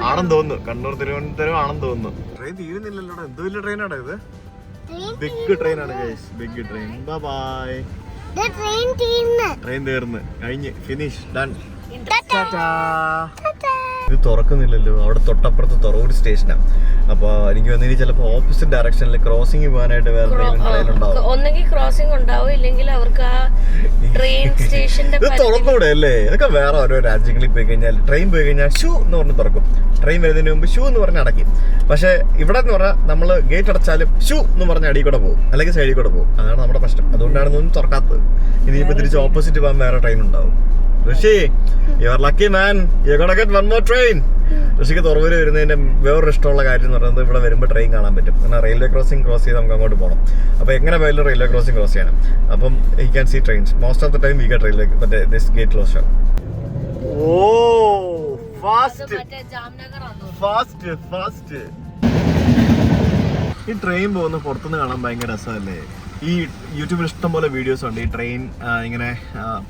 ആണെന്ന് തോന്നുന്നു. കണ്ണൂർ തിരുവനന്തപുരം ആണെന്ന് തോന്നുന്നു. ട്രെയിൻ തീരുന്നില്ലല്ലോടാ. എന്ത് വലിയ ട്രെയിനാണ് ഇത്? ബിഗ് ട്രെയിൻ ആണ് guys, big train. Bye. Train തീർന്ന് കഴിഞ്ഞ്, ഫിനിഷ്, ഡൺ. ഇത് തുറക്കുന്നില്ലല്ലോ. അവിടെ തൊട്ടപ്പുറത്ത് തുറവൂർ സ്റ്റേഷനാണ്. അപ്പോൾ എനിക്ക് വന്നിനി ചിലപ്പോൾ ഓപ്പോസിറ്റ് ഡയറക്ഷനിൽ ക്രോസിംഗ് പോകാനായിട്ട് വേറെ ട്രെയിൻ ഉണ്ടാവും. ഒന്നെങ്കിൽ ക്രോസിംഗ് ഉണ്ടാവും, ഇല്ലെങ്കിൽ അവർക്ക് ആ ട്രെയിൻ സ്റ്റേഷന്റെ ഇത് തുറക്കൂടെ അല്ലേ? ഇതൊക്കെ വേറെ ഓരോ രാജ്യങ്ങളിൽ പോയി കഴിഞ്ഞാൽ ട്രെയിൻ പോയി കഴിഞ്ഞാൽ ഷൂ എന്ന് പറഞ്ഞ് തുറക്കും. ട്രെയിൻ വരുന്നതിന് മുമ്പ് ഷൂ എന്ന് പറഞ്ഞ് അടയ്ക്കും. പക്ഷേ ഇവിടെ എന്ന് പറഞ്ഞാൽ നമ്മൾ ഗേറ്റ് അടച്ചാലും ഷൂ എന്ന് പറഞ്ഞ് അടിയിൽ കൂടെ പോകും, അല്ലെങ്കിൽ സൈഡിൽ കൂടെ പോകും. അതാണ് നമ്മുടെ പ്രശ്നം. അതുകൊണ്ടാണ് ഒന്നും തുറക്കാത്തത്. ഇനിയിപ്പോൾ തിരിച്ച് ഓപ്പോസിറ്റ് പോകാൻ വേറെ ട്രെയിൻ ഉണ്ടാവും. Rishi, you are lucky man, you gonna get one more train. ഋഷിക്ക് തുറവൂര് വരുന്നതിന്റെ വേറൊരു ഇഷ്ടമുള്ള കാര്യം എന്ന് പറയുന്നത് ഇവിടെ വരുമ്പോൾ ട്രെയിൻ കാണാൻ പറ്റും. കാരണം റെയിൽവേ ക്രോസിംഗ് ക്രോസ് ചെയ്ത് നമുക്ക് അങ്ങോട്ട് പോകണം. അപ്പോൾ എങ്ങനെ പോയാലും റെയിൽവേ ക്രോസിംഗ് ക്രോസ് ചെയ്യണം. അപ്പം you can see trains most of the time we get railway മറ്റേ this gate close. Oh fast fast fast. ഈ ട്രെയിൻ പോകുന്ന പുറത്തുനിന്ന് കാണാൻ ഭയങ്കര രസമല്ലേ? ഈ യൂട്യൂബിൽ ഇഷ്ടംപോലെ വീഡിയോസ് ഉണ്ട്. ഈ ട്രെയിൻ ഇങ്ങനെ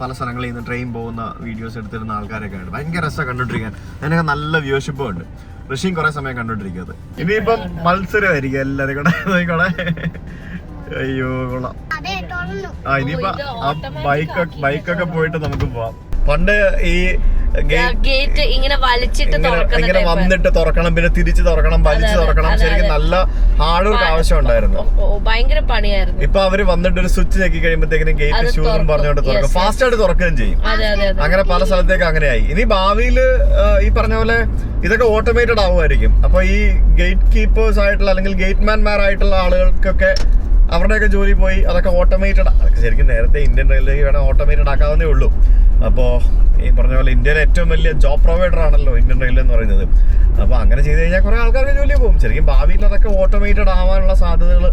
പല സ്ഥലങ്ങളിൽ നിന്ന് ട്രെയിൻ പോകുന്ന വീഡിയോസ് എടുത്തിരുന്ന ആൾക്കാരൊക്കെ ഉണ്ട്. ഭയങ്കര രസമാണ് കണ്ടോണ്ടിരിക്കാൻ. അതിനൊക്കെ നല്ല വ്യൂഷിപ്പും ഉണ്ട്. ഋഷിയും കുറെ സമയം കണ്ടോണ്ടിരിക്കുന്നത്. ഇനിയിപ്പം മത്സരമായിരിക്കും എല്ലാവരും കൂടെ. അയ്യോ കൊള്ളാം. ഇനിയിപ്പോ ബൈക്കൊക്കെ പോയിട്ട് നമുക്ക് പോവാം. പണ്ട് ഈ ഗേറ്റ് ഇങ്ങനെ വന്നിട്ട് തുറക്കണം, പിന്നെ തിരിച്ച് തുറക്കണം, വലിച്ചു തുറക്കണം. ശരിക്കും നല്ല ഹാർഡ് വർക്ക് ആവശ്യം ഉണ്ടായിരുന്നു. ഭയങ്കര പണിയായിരുന്നു. ഇപ്പൊ അവര് വന്നിട്ട് ഒരു സ്വിച്ച് ഞെക്കി കഴിയുമ്പോഴത്തേക്കും ഗേറ്റ് ഷൂ എന്ന് പറഞ്ഞുകൊണ്ട് തുറക്കും. ഫാസ്റ്റ് ആയിട്ട് തുറക്കുകയും ചെയ്യും. അങ്ങനെ പല സ്ഥലത്തേക്ക് അങ്ങനെയായി. ഇനി ഭാവിയിൽ ഈ പറഞ്ഞ പോലെ ഇതൊക്കെ ഓട്ടോമേറ്റഡ് ആവുമായിരിക്കും. അപ്പൊ ഈ ഗേറ്റ് കീപ്പേഴ്സ് ആയിട്ടുള്ള അല്ലെങ്കിൽ ഗേറ്റ്മാൻമാരായിട്ടുള്ള ആളുകൾക്കൊക്കെ അവരുടെയൊക്കെ ജോലി പോയി. അതൊക്കെ ഓട്ടോമേറ്റഡ്. അതൊക്കെ ശരിക്കും നേരത്തെ ഇന്ത്യൻ റെയിൽവേ വേണം ഓട്ടോമേറ്റഡ് ആക്കാവുന്നേ ഉള്ളൂ. അപ്പോൾ ഈ പറഞ്ഞ പോലെ ഇന്ത്യയിലെ ഏറ്റവും വലിയ ജോബ് പ്രൊവൈഡർ ആണല്ലോ ഇന്ത്യൻ റെയിൽവേ എന്ന് പറയുന്നത്. അപ്പോൾ അങ്ങനെ ചെയ്ത് കഴിഞ്ഞാൽ കുറേ ആൾക്കാർക്ക് ജോലി പോകും. ശരിക്കും ഭാവിയിൽ അതൊക്കെ ഓട്ടോമേറ്റഡ് ആവാനുള്ള സാധ്യതകൾ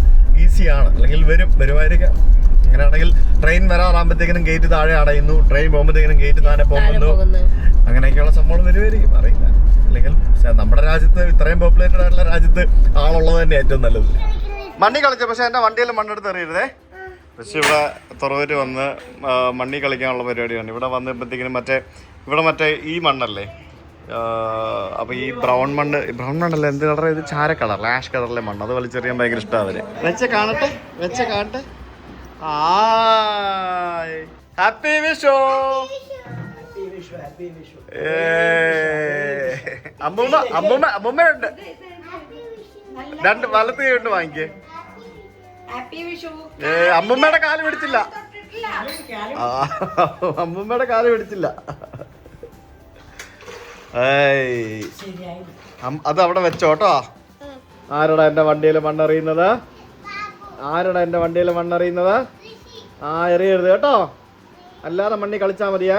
ഈസിയാണ്, അല്ലെങ്കിൽ വരുമായിരിക്കാം. അങ്ങനെയാണെങ്കിൽ ട്രെയിൻ വരാറാകുമ്പോഴത്തേക്കിനും ഗേറ്റ് താഴെ അടയുന്നു, ട്രെയിൻ പോകുമ്പോഴത്തേക്കിനും ഗേറ്റ് താഴെ പോകുന്നു. അങ്ങനെയൊക്കെയുള്ള സംഭവം വരുമായിരിക്കും, അറിയില്ല. അല്ലെങ്കിൽ നമ്മുടെ രാജ്യത്ത് ഇത്രയും പോപ്പുലേറ്റഡ് ആയിട്ടുള്ള രാജ്യത്ത് ആളുള്ളത് തന്നെ ഏറ്റവും നല്ലത്. മണ്ണി കളിച്ച പക്ഷെ എന്റെ വണ്ടിയിൽ മണ്ണെടുത്ത് എറിയരുതേ. പക്ഷെ ഇവിടെ തുറവൂര് വന്ന് മണ്ണി കളിക്കാനുള്ള പരിപാടിയാണ്. ഇവിടെ വന്നപ്പോഴത്തേക്കിനും മറ്റേ ഈ മണ്ണല്ലേ, അപ്പൊ ഈ ബ്രൗൺ മണ്ണല്ല, എന്ത് കളർ ഇത്? ചാര കളർ, ആഷ് കളറിലെ മണ്ണ്. അത് വലിച്ചെറിയാൻ ഭയങ്കര ഇഷ്ടമാണ് അവര്. വെച്ച കാണട്ടെ. ഹാപ്പി വിഷു. അമ്മൂമ്മയുണ്ട്, രണ്ട് വലത്ത് കൈകൊണ്ട് വാങ്ങിക്കേ. അമ്മൂമ്മയുടെ കാല് പിടിച്ചില്ല. അത് അവിടെ വെച്ചോട്ടോ. ആരടാ എന്റെ വണ്ടിയില് മണ്ണറിയുന്നത്? എറിയരുത് കേട്ടോ, അല്ലാതെ മണ്ണി കളിച്ചാ മതിയാ.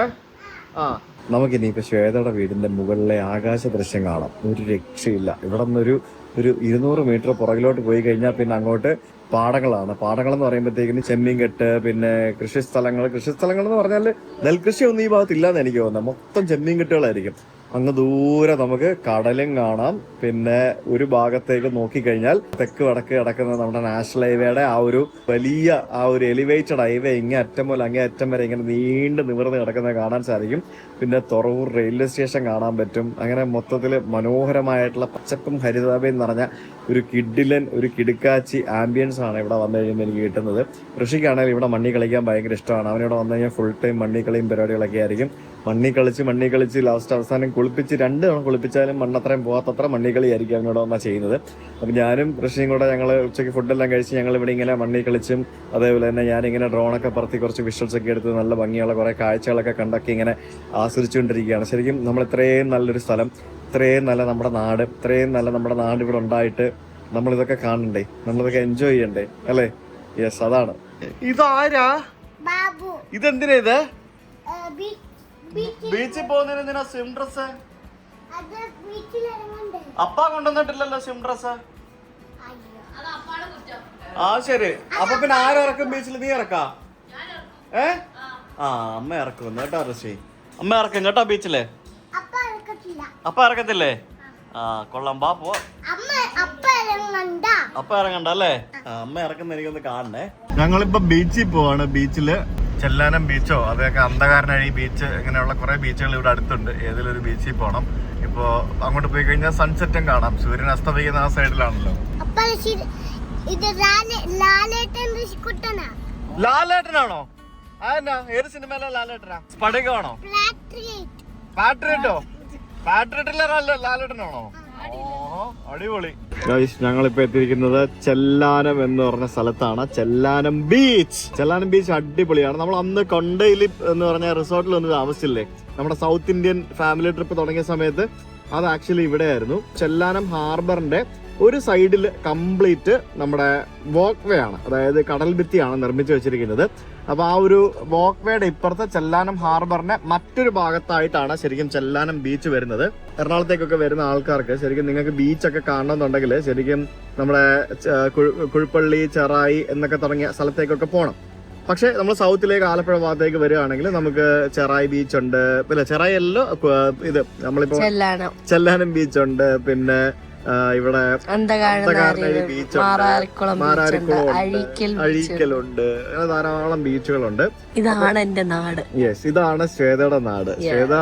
നമുക്കിനിയിപ്പോൾ ശ്വേതയുടെ വീടിന്റെ മുകളിലെ ആകാശ ദൃശ്യം കാണാം. ഒരു രക്ഷയില്ല. ഇവിടെ നിന്നൊരു 200 മീറ്റർ പുറകിലോട്ട് പോയി കഴിഞ്ഞാൽ പിന്നെ അങ്ങോട്ട് പാടങ്ങളാണ്. പാടങ്ങൾ എന്ന് പറയുമ്പോഴത്തേക്കിന് ചെമ്മീൻകെട്ട്, പിന്നെ കൃഷിസ്ഥലങ്ങൾ എന്ന് പറഞ്ഞാൽ നെൽകൃഷി ഒന്നും ഈ ഭാഗത്ത് ഇല്ലാന്ന് എനിക്ക് തോന്നുന്നത്. മൊത്തം ചെമ്മീൻകെട്ടുകളായിരിക്കും. അങ്ങ് ദൂരെ നമുക്ക് കടലും കാണാം. പിന്നെ ഒരു ഭാഗത്തേക്ക് നോക്കിക്കഴിഞ്ഞാൽ തെക്ക് വടക്ക് കിടക്കുന്ന നമ്മുടെ നാഷണൽ ഹൈവേയുടെ ആ ഒരു എലിവേറ്റഡ് ഹൈവേ ഇങ്ങേ അറ്റം മുതൽ അങ്ങേ അറ്റം വരെ ഇങ്ങനെ നീണ്ടു നിവർന്ന് കിടക്കുന്നത് കാണാൻ സാധിക്കും. പിന്നെ തുറവൂർ റെയിൽവേ സ്റ്റേഷൻ കാണാൻ പറ്റും. അങ്ങനെ മൊത്തത്തിൽ മനോഹരമായിട്ടുള്ള പച്ചപ്പും ഹരിതാപയും നിറഞ്ഞ ഒരു കിടുക്കാച്ചി ആംബിയൻസ് ആണ് ഇവിടെ വന്നു കഴിയുമ്പോൾ എനിക്ക് കിട്ടുന്നത്. ഋഷിക്കാണെങ്കിൽ ഇവിടെ മണ്ണി കളിക്കാൻ ഭയങ്കര ഇഷ്ടമാണ്. അവനിവിടെ വന്നു കഴിഞ്ഞാൽ ഫുൾ ടൈം മണ്ണി കളിയും പരിപാടികളൊക്കെ ആയിരിക്കും. മണ്ണി കളിച്ച് ലാസ്റ്റ് അവസാനം കുളിപ്പിച്ച് 2 തവണ കുളിപ്പിച്ചാലും മണ്ണത്രയും പോകാത്തത്ര മണ്ണിക്കളി ആയിരിക്കും അവനോട് വന്നാൽ ചെയ്യുന്നത്. അപ്പം ഞാനും ഋഷിയും കൂടെ ഞങ്ങൾ ഉച്ചയ്ക്ക് ഫുഡെല്ലാം കഴിച്ച് ഞങ്ങൾ ഇവിടെ ഇങ്ങനെ മണ്ണി കളിച്ചും അതേപോലെ തന്നെ ഞാനിങ്ങനെ ഡ്രോണൊക്കെ പറത്തി കുറച്ച് വിഷ്വൽസ് ഒക്കെ എടുത്ത് നല്ല ഭംഗിയുള്ള കുറേ കാഴ്ചകളൊക്കെ കണ്ടൊക്കെ ഇങ്ങനെ ആസ്വദിച്ചുകൊണ്ടിരിക്കുകയാണ്. ശരിക്കും നമ്മൾ ഇത്രയും നല്ലൊരു സ്ഥലം, ഇത്രയും നല്ല നമ്മുടെ നാട് ഇവിടെ ഉണ്ടായിട്ട് നമ്മളിതൊക്കെ കാണണ്ടേ, നമ്മളിതൊക്കെ എൻജോയ് ചെയ്യണ്ടേ അല്ലേ? യെസ്, അതാണ്. ഇതാരാ? ഇതെന്തിനാ ഇത്? ബീച്ചിൽ പോകുന്നതിന് സ്വിം ഡ്രസ് അപ്പ കൊണ്ടുവന്നിട്ടില്ലല്ലോ. സ്വിം ഡ്രസ് ശരി. അപ്പൊ പിന്നെ ആരിറക്കും ബീച്ചിൽ? നീ ഇറക്കാ? അമ്മ ഇറക്കും കേട്ടോ ഋഷി. അമ്മ ഇറക്കും കേട്ടോ ബീച്ചില്. അപ്പ ഇറക്കത്തില്ലേ? കൊള്ളാം, ബാ പോ. അപ്പ ഇറങ്ങണ്ട അല്ലേ? അമ്മ ഇറക്കുന്ന എനിക്കൊന്ന് കാണണേ. ഞങ്ങളിപ്പോ ബീച്ചിൽ പോവാണ്. ബീച്ചില് ചെല്ലാനം ബീച്ചോ അതൊക്കെ അന്ധകാരനഴി ബീച്ച്, ഇങ്ങനെയുള്ള കുറെ ബീച്ചുകൾ ഇവിടെ അടുത്തുണ്ട്. ഏതെങ്കിലും ഒരു ബീച്ചിൽ പോകണം. ഇപ്പോ അങ്ങോട്ട് പോയി കഴിഞ്ഞാൽ സൺസെറ്റും കാണാം. സൂര്യൻ അസ്തമിക്കുന്ന ആ സൈഡിലാണല്ലോ. ലാലേട്ടനാണോ? അതെന്നാ? ഏത് സിനിമയിലെ ലാലേട്ടനാ? സ്പടികമാണോ? പാട്രിയറ്റിലെ ലാലേട്ടനാണോ? അടിപൊളി. ഞങ്ങളിപ്പോ എത്തിയിരിക്കുന്നത് ചെല്ലാനം എന്ന് പറഞ്ഞ സ്ഥലത്താണ്. ചെല്ലാനം ബീച്ച് അടിപൊളിയാണ്. നമ്മൾ അന്ന് കൊണ്ടൈലി എന്ന് പറഞ്ഞ റിസോർട്ടിൽ ഒന്ന് താമസിച്ചില്ലേ, നമ്മുടെ സൗത്ത് ഇന്ത്യൻ ഫാമിലി ട്രിപ്പ് തുടങ്ങിയ സമയത്ത്? അത് ആക്ച്വലി ഇവിടെയായിരുന്നു. ചെല്ലാനം ഹാർബറിന്റെ ഒരു സൈഡിൽ കംപ്ലീറ്റ് നമ്മുടെ വാക്ക് വേ ആണ്, അതായത് കടൽ ഭിത്തിയാണ് നിർമ്മിച്ചു വെച്ചിരിക്കുന്നത്. അപ്പൊ ആ ഒരു വാക്ക് വേയുടെ ഇപ്പുറത്തെ ചെല്ലാനം ഹാർബറിന്റെ മറ്റൊരു ഭാഗത്തായിട്ടാണ് ശരിക്കും ചെല്ലാനം ബീച്ച് വരുന്നത്. എറണാകുളത്തേക്കൊക്കെ വരുന്ന ആൾക്കാർക്ക് ശരിക്കും നിങ്ങൾക്ക് ബീച്ചൊക്കെ കാണണമെന്നുണ്ടെങ്കിൽ ശരിക്കും നമ്മുടെ കുഴിപ്പള്ളി, ചെറായി എന്നൊക്കെ തുടങ്ങിയ സ്ഥലത്തേക്കൊക്കെ പോകണം. പക്ഷെ നമ്മൾ സൗത്തിലേക്ക് ആലപ്പുഴ ഭാഗത്തേക്ക് വരികയാണെങ്കിൽ നമുക്ക് ചെറായി ബീച്ചുണ്ട്, പിന്നെ ചെറായി അല്ലോ ഇത് നമ്മളിപ്പോ ചെല്ലാനം ബീച്ചുണ്ട്, പിന്നെ ഇവിടെ ബീച്ചുണ്ട്, മാരാരിക്കുളം, അഴീക്കലുണ്ട്, അങ്ങനെ ധാരാളം ബീച്ചുകളുണ്ട്. ഇതാണ് എന്റെ നാട്. യെസ്, ഇതാണ് ശ്വേതയുടെ നാട്. ശ്വേത,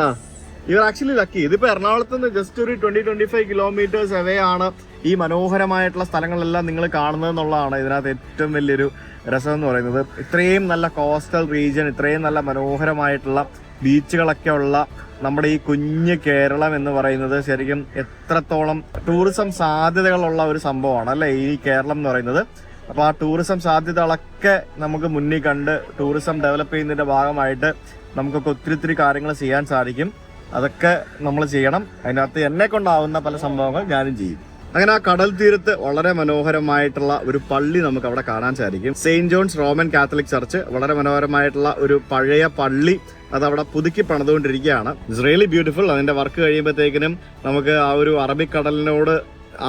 ഇവർ ആക്ച്വലി ലക്കി. ഇതിപ്പോ എറണാകുളത്ത് നിന്ന് ജസ്റ്റ് ഒരു 20-25 കിലോമീറ്റേഴ്സ് അവേ ആണ് ഈ മനോഹരമായിട്ടുള്ള സ്ഥലങ്ങളെല്ലാം നിങ്ങൾ കാണുന്നത് എന്നുള്ളതാണ് ഇതിനകത്ത് ഏറ്റവും വലിയൊരു രസം എന്ന് പറയുന്നത്. ഇത്രയും നല്ല കോസ്റ്റൽ റീജിയൻ, ഇത്രയും നല്ല മനോഹരമായിട്ടുള്ള ബീച്ചുകളൊക്കെ ഉള്ള നമ്മുടെ ഈ കുഞ്ഞ് കേരളം എന്ന് പറയുന്നത് ശരിക്കും എത്രത്തോളം ടൂറിസം സാധ്യതകളുള്ള ഒരു സംഭവമാണ് അല്ലെ ഈ കേരളം എന്ന് പറയുന്നത്. അപ്പൊ ആ ടൂറിസം സാധ്യതകളൊക്കെ നമുക്ക് മുന്നിൽ കണ്ട് ടൂറിസം ഡെവലപ്പ് ചെയ്യുന്നതിന്റെ ഭാഗമായിട്ട് നമുക്കൊക്കെ ഒത്തിരി കാര്യങ്ങൾ ചെയ്യാൻ സാധിക്കും. അതൊക്കെ നമ്മൾ ചെയ്യണം. അതിനകത്ത് എന്നെ കൊണ്ടാവുന്ന പല സംഭവങ്ങൾ ഞാനും ചെയ്യും. അങ്ങനെ ആ കടൽ തീരത്ത് വളരെ മനോഹരമായിട്ടുള്ള ഒരു പള്ളി നമുക്ക് അവിടെ കാണാൻ സാധിക്കും. Saint John's Roman Catholic church, വളരെ മനോഹരമായിട്ടുള്ള ഒരു പഴയ പള്ളി, അതവിടെ പുതുക്കി പണിതുകൊണ്ടിരിക്കുകയാണ്. It's really beautiful. അതിന്റെ വർക്ക് കഴിയുമ്പോഴത്തേക്കിനും നമുക്ക് ആ ഒരു അറബിക്കടലിനോട്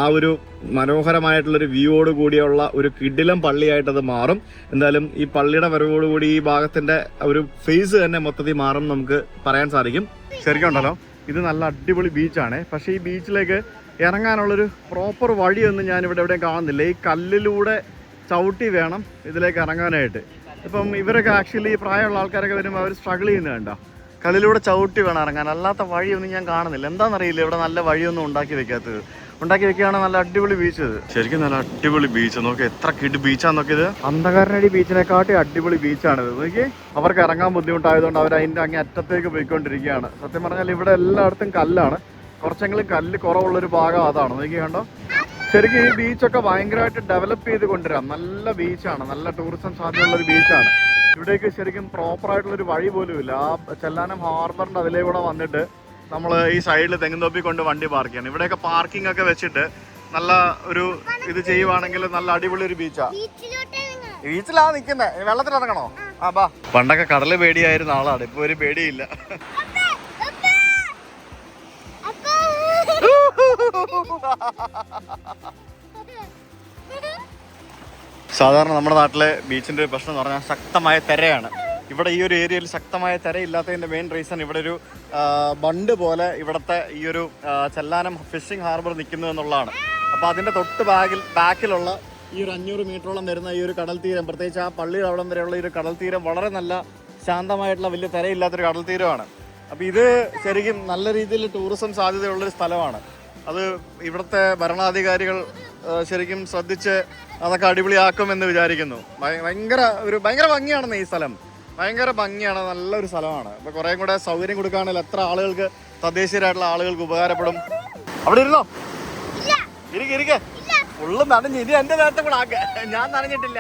ആ ഒരു മനോഹരമായിട്ടുള്ളൊരു വ്യൂയോട് കൂടിയുള്ള ഒരു കിടിലം പള്ളിയായിട്ട് അത് മാറും. എന്തായാലും ഈ പള്ളിയുടെ വരവോടുകൂടി ഈ ഭാഗത്തിന്റെ ഒരു ഫേസ് തന്നെ മൊത്തത്തിൽ മാറും നമുക്ക് പറയാൻ സാധിക്കും. ശരിക്കും ഉണ്ടല്ലോ ഇത് നല്ല അടിപൊളി ബീച്ചാണ്. പക്ഷേ ഈ ബീച്ചിലേക്ക് ഇറങ്ങാനുള്ളൊരു പ്രോപ്പർ വഴിയൊന്നും ഞാനിവിടെ എവിടെയും കാണുന്നില്ല. ഈ കല്ലിലൂടെ ചവിട്ടി വേണം ഇതിലേക്ക് ഇറങ്ങാനായിട്ട്. ഇപ്പം ഇവരൊക്കെ ആക്ച്വലി പ്രായമുള്ള ആൾക്കാരൊക്കെ വരുമ്പോൾ അവർ സ്ട്രഗിൾ ചെയ്യുന്നത് കണ്ടോ. കല്ലിലൂടെ ചവിട്ടി വേണം ഇറങ്ങാൻ, അല്ലാത്ത വഴിയൊന്നും ഞാൻ കാണുന്നില്ല. എന്താണെന്നറിയില്ല ഇവിടെ നല്ല വഴിയൊന്നും ഉണ്ടാക്കി വെക്കാത്തത്. ഉണ്ടാക്കി വെക്കുകയാണ് നല്ല അടിപൊളി ബീച്ച്. ഇത് ശരിക്കും നല്ല അടിപൊളി ബീച്ച്. നോക്കി എത്ര കിഡ് ബീച്ചാന്ന് നോക്കിയത്. അന്ധകാരനടി ബീച്ചിനെക്കാട്ടി അടിപൊളി ബീച്ചാണിത്. നോക്കി അവർക്ക് ഇറങ്ങാൻ ബുദ്ധിമുട്ടായതുകൊണ്ട് അവർ അതിൻ്റെ അങ്ങേ അറ്റത്തേക്ക് പോയിക്കൊണ്ടിരിക്കുകയാണ്. സത്യം പറഞ്ഞാൽ ഇവിടെ എല്ലായിടത്തും കല്ലാണ്, കുറച്ചെങ്കിലും കല്ല് കുറവുള്ളൊരു ഭാഗം അതാണ്. നോക്കി കണ്ടോ. ശരിക്കും ഈ ബീച്ചൊക്കെ ഭയങ്കരമായിട്ട് ഡെവലപ്പ് ചെയ്ത് കൊണ്ടുവരാം. നല്ല ബീച്ചാണ്, നല്ല ടൂറിസം സാധ്യതയുള്ളൊരു ബീച്ചാണ്. ഇവിടേക്ക് ശരിക്കും പ്രോപ്പറായിട്ടുള്ളൊരു വഴി പോലും ഇല്ല. ആ ചെല്ലാനം ഹാർബറിൻ്റെ അതിലേക്കൂടെ വന്നിട്ട് നമ്മൾ ഈ സൈഡിൽ തെങ്ങുംതോപ്പി കൊണ്ട് വണ്ടി പാർക്ക് ചെയ്യണം. ഇവിടെയൊക്കെ പാർക്കിംഗ് ഒക്കെ വെച്ചിട്ട് നല്ല ഒരു ഇത് ചെയ്യുവാണെങ്കിൽ നല്ല അടിപൊളി ഒരു ബീച്ചാ. ബീച്ചിലാ നിൽക്കുന്നത്. വെള്ളത്തിൽ ഇറങ്ങണോ? ആ ബാ. പണ്ടൊക്കെ കടല് പേടിയായിരുന്ന ആളാണ്, ഇപ്പൊ ഒരു പേടിയില്ല. സാധാരണ നമ്മുടെ നാട്ടിലെ ബീച്ചിന്റെ ഒരു പ്രശ്നം എന്ന് പറഞ്ഞാൽ ശക്തമായ തിരയാണ്. ഇവിടെ ഈ ഒരു ഏരിയയിൽ ശക്തമായ തിരയില്ലാത്തതിന്റെ മെയിൻ റീസൺ ഇവിടെ ഒരു ബണ്ട് പോലെ ഇവിടുത്തെ ഈ ഒരു ചെല്ലാനം ഫിഷിംഗ് ഹാർബർ നിൽക്കുന്നു എന്നുള്ളതാണ്. അപ്പോൾ അതിന്റെ തൊട്ട് ബാക്കിലുള്ള ഈ ഒരു 500 മീറ്ററോളം വരുന്ന ഈ ഒരു കടൽ തീരം, പ്രത്യേകിച്ച് ആ പള്ളിയുടെ അവിടം വരെയുള്ള ഈ ഒരു കടൽ തീരം വളരെ നല്ല ശാന്തമായിട്ടുള്ള വലിയ തിരയില്ലാത്തൊരു കടൽ തീരമാണ്. അപ്പോൾ ഇത് ശരിക്കും നല്ല രീതിയിൽ ടൂറിസം സാധ്യതയുള്ളൊരു സ്ഥലമാണ്. അത് ഇവിടുത്തെ ഭരണാധികാരികൾ ശരിക്കും ശ്രദ്ധിച്ച് അതൊക്കെ അടിപൊളിയാക്കുമെന്ന് വിചാരിക്കുന്നു. ഭയങ്കര ഭംഗിയാണെന്ന് ഈ സ്ഥലം, ഭയങ്കര ഭംഗിയാണ്, നല്ലൊരു സ്ഥലമാണ്. അപ്പോൾ കുറേ കൂടെ സൗകര്യം കൊടുക്കുകയാണെങ്കിൽ എത്ര ആളുകൾക്ക്, തദ്ദേശീയരായിട്ടുള്ള ആളുകൾക്ക് ഉപകാരപ്പെടും. അവിടെ ഇരുന്നോ, ഇരിക്കെ ഫുള്ള് നനഞ്ഞ്. ഇത് എൻ്റെ നേരത്തെ കൂടെ ആക്ക, ഞാൻ നനഞ്ഞിട്ടില്ല.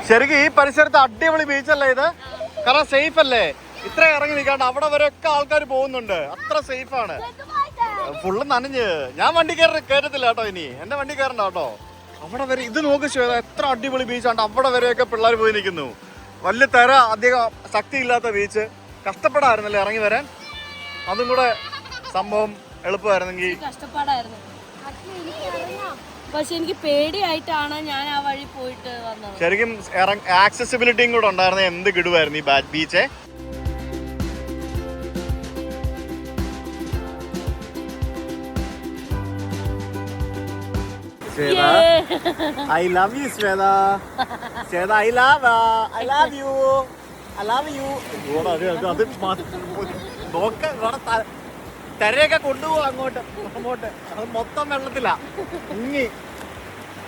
ശരിക്കും ഈ പരിസരത്ത് അടിപൊളി ബീച്ചല്ലേ ഇത്? കാരണം സേഫ് അല്ലേ? ഇത്ര ഇറങ്ങി നിൽക്കാണ്ട് അവിടെ വരെ ഒക്കെ ആൾക്കാർ പോകുന്നുണ്ട്. അത്ര സേഫാണ്. ഫുള്ള് നനഞ്ഞ്. ഞാൻ വണ്ടി കയറ്റത്തില്ല കേട്ടോ. ഇനി എന്റെ വണ്ടി കയറണ്ട കേട്ടോ. അവിടെ വരെ ഇത് നോക്ക് ശ്വേത, എത്ര അടിപൊളി ബീച്ചാണ്. അവിടെ വരെയൊക്കെ പിള്ളേർ പോയി നിൽക്കുന്നു. വലിയ തിര, അധികം ശക്തി ഇല്ലാത്ത ബീച്ച്. കഷ്ടപ്പെടായിരുന്നല്ലേ ഇറങ്ങി വരാൻ? അതും കൂടെ സംഭവം എളുപ്പമായിരുന്നെങ്കിൽ. കഷ്ടപ്പാടായിരുന്നു, പക്ഷെ എനിക്ക് പേടിയായിട്ടാണ് ഞാൻ ആ വഴി പോയിട്ട് വന്നത്. ശരിക്കും ആക്സസിബിലിറ്റിയും കൂടെ ഉണ്ടായിരുന്ന എന്ത് കിടുവായിരുന്നു ഈ beach. I love you, Sweta. Sweta, I love you. I love you. അത് നോക്ക തിരയൊക്കെ കൊണ്ടുപോകും അങ്ങോട്ട്. അത് മൊത്തം വെള്ളത്തിലാ മുങ്ങി.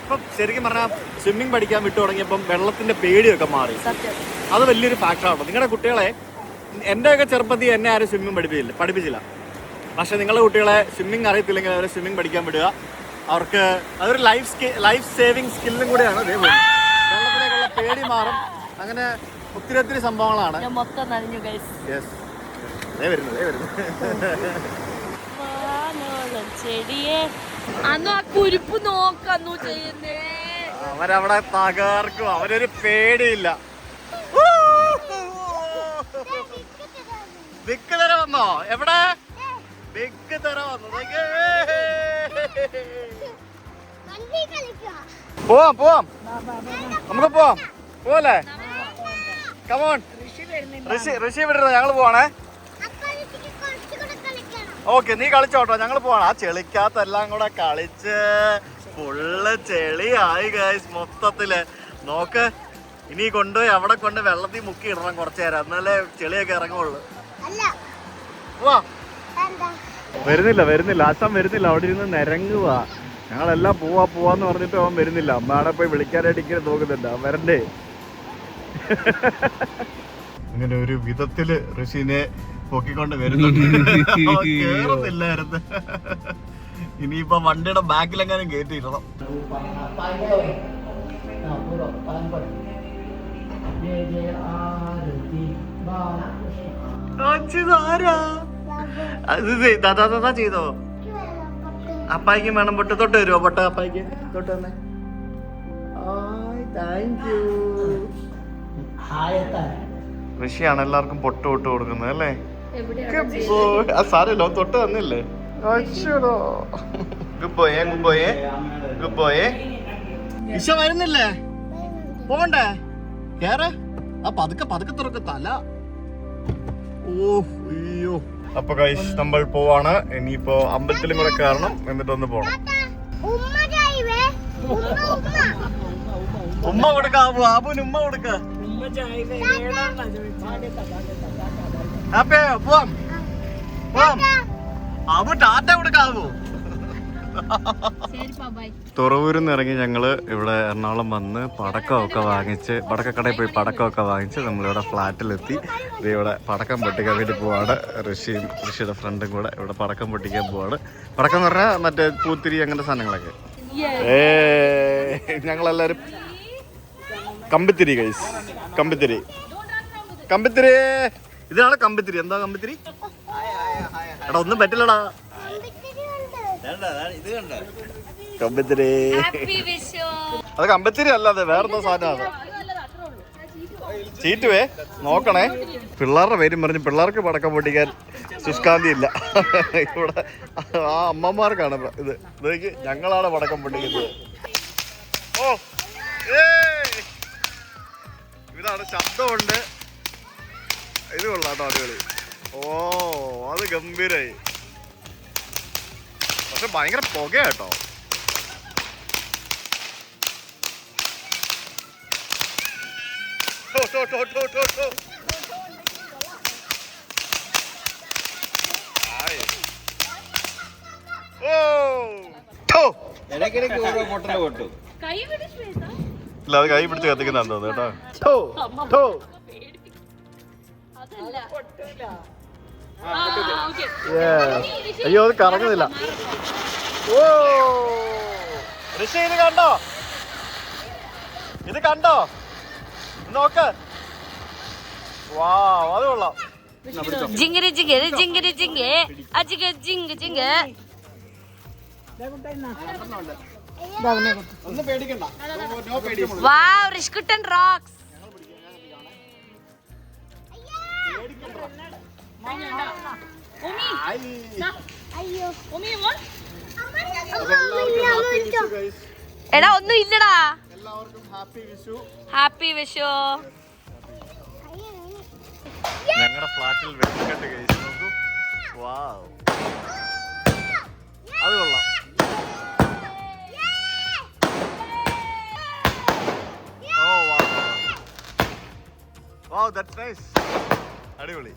ഇപ്പം ശരിക്കും പറഞ്ഞാൽ സ്വിമ്മിങ് പഠിക്കാൻ വിട്ടു തുടങ്ങിയപ്പം വെള്ളത്തിന്റെ പേടിയൊക്കെ മാറി. അത് വലിയൊരു ഫാക്ടറാണ്. നിങ്ങളുടെ കുട്ടികളെ, എൻ്റെയൊക്കെ ചെറുപ്പത്തിൽ എന്നെ ആരും സ്വിമ്മിങ് പഠിപ്പിച്ചില്ല. പക്ഷെ നിങ്ങളുടെ കുട്ടികളെ സ്വിമ്മിങ് അറിയത്തില്ലെങ്കിൽ അവരെ സ്വിമ്മിങ് പഠിക്കാൻ വിടുക. അവർക്ക് അതൊരു ലൈഫ് സേവിങ് സ്കില്ലും കൂടെയാണ്. വെള്ളത്തിലേക്കുള്ള പേടി മാറും. അങ്ങനെ ഒത്തിരി സംഭവങ്ങളാണ്. അവരവിടെ തകർക്കും. അവരൊരു പേടിയില്ല. ബിഗ് തര വന്നോ? എവിടെ ബിഗ് തര വന്നു? പോവാം നമുക്ക് പോവല്ലേ? കമോൺ. ഋഷി വിടരുത്, ഞങ്ങൾ പോവാണേ. ഓക്കെ, നീ കളിച്ചോട്ടോ, ഞങ്ങൾ പോവാണ്. ആ ചെളിക്കകത്തെല്ലാം കൂടെ കളിച്ച് ഫുള്ള് ചെളിയായി ഗൈസ് മൊത്തത്തില്. നോക്ക്, ഇനി കൊണ്ടുപോയി അവിടെ കൊണ്ട് വെള്ളത്തിൽ മുക്കി ഇടണം കുറച്ചു നേരം, എന്നാലേ ചെളിയൊക്കെ ഇറങ്ങുള്ളൂ. വരുന്നില്ല ആശാൻ വരുന്നില്ല. അവിടെ ഇരുന്ന് നിരങ്ങുക. ഞങ്ങളെല്ലാം പോവാന്ന് പറഞ്ഞിട്ട് അവൻ വരുന്നില്ല. അമ്മയുടെ പോയി വിളിക്കാനായിട്ട് ഇങ്ങനെ നോക്കുന്നുണ്ട്. അവൻ വരണ്ടേ. അങ്ങനെ ഒരു വിധത്തില് ഋഷിനെ പൊക്കിക്കൊണ്ട് വരുന്നുണ്ട്. കേറുന്നില്ലായിരുന്നു. ഇനിയിപ്പൊ വണ്ടിയുടെ ബാക്കിലെങ്ങാനും കയറ്റിയിടണം. ദാദാ ചെയ്തോ? അപ്പായിക്ക് വേണം പൊട്ട്. തൊട്ട് വരുമോ പൊട്ട്? അപ്പായിക്ക് തൊട്ട് തന്നെ. Thank you. ഋഷിയാണ് എല്ലാവർക്കും പൊട്ട് കൊടുക്കുന്നത് അല്ലേ? സാരല്ലോ, തൊട്ട് തന്നില്ലേ? Good boy good boy good boy. Isha വരുന്നില്ലേ? പോണ്ടേ? കേറ്. ആ പതുക്കെ പതുക്കെ തുറക്ക് തല. ഓ അയ്യോ. അപ്പൊ ഗൈസ് നമ്മൾ പോവാണ്. ഇനിയിപ്പോ അമ്പലത്തിലും കൂടെ കയറണം, എന്നിട്ടൊന്ന് പോണം. ഉമ്മ കൊടുക്ക ആബു, ആബുന് ഉമ്മ കൊടുക്ക. ഹാപ്പി പോവാം പോവാം. ആബു ടാറ്റ കൊടുക്കാവൂ. തുറവൂരിൽ നിന്ന് ഇറങ്ങി ഞങ്ങള് ഇവിടെ എറണാകുളം വന്ന് പടക്കമൊക്കെ വാങ്ങിച്ച്, പടക്കക്കടയിൽ പോയി പടക്കമൊക്കെ വാങ്ങിച്ച് നമ്മളിവിടെ ഫ്ലാറ്റിലെത്തി. ഇവിടെ പടക്കം പൊട്ടിക്കാൻ വേണ്ടി പോവാണ്. ഋഷിയുടെ ഫ്രണ്ടും കൂടെ ഇവിടെ പടക്കം പൊട്ടിക്കാൻ പോവാണ്. പടക്കം എന്ന് പറഞ്ഞാൽ മറ്റേ പൂത്തിരി അങ്ങനത്തെ സാധനങ്ങളൊക്കെ. ഞങ്ങളെല്ലാരും കമ്പിത്തിരി ഗൈസ്, കമ്പിത്തിരി കമ്പിത്തിരി. ഇതാണ് കമ്പിത്തിരി. എന്താ കമ്പിത്തിരി? എടാ ഒന്നും പറ്റില്ലടാ. കമ്പിത്തിരി. അത് കമ്പിത്തിരി അല്ല, അത് വേറെന്തോ സാധനമാണ്. ചീറ്റുവേ നോക്കണേ. പിള്ളേരുടെ പേരും പറഞ്ഞ് പിള്ളേർക്ക് പടക്കം പൊട്ടിക്കാൻ ശുഷ്കാന്തി ഇല്ല. ഇവിടെ ആ അമ്മമാർക്കാണ് ഇത്. ഇതൊക്കെ ഞങ്ങളാണ് പടക്കം പൊട്ടിക്കുന്നത്. ഓ ഇതാണ് ശബ്ദമുണ്ട്. ഇത് കൊള്ളാട്ടോ, അടിപൊളി. ഓ അത് ഗംഭീരായി. പക്ഷെ ഭയങ്കര പുകയാട്ടോ. ഇല്ല അത് കൈ പിടിച്ച് കത്തിക്കുന്നുണ്ടോ കേട്ടോ. അയ്യോ അത് കറങ്ങുന്നില്ല. ഓ ഋഷി ഇത് കണ്ടോ? ഇത് കണ്ടോ? നോക്ക്. വാ അത് കൊള്ളാം. ജിംഗിരി ജിംഗിരി ജിംഗിരി ജിംഗേ അജിഗ ജിംഗ് ജിംഗ്. വാവ് ഋഷിക്കുട്ടൻ റോക്സ്. എടാ ഒന്നും ഇല്ലടാ. ഹാപ്പി വിഷു. ഞങ്ങളുടെ ഫ്ലാറ്റിൽ വെടിക്കെട്ട് കഴിച്ചു നോക്കൂ. വാവ് അത് കൊള്ളാം. ഓ വാവ് വാവ് ദാറ്റ്സ് നൈസ്. അടിപൊളി.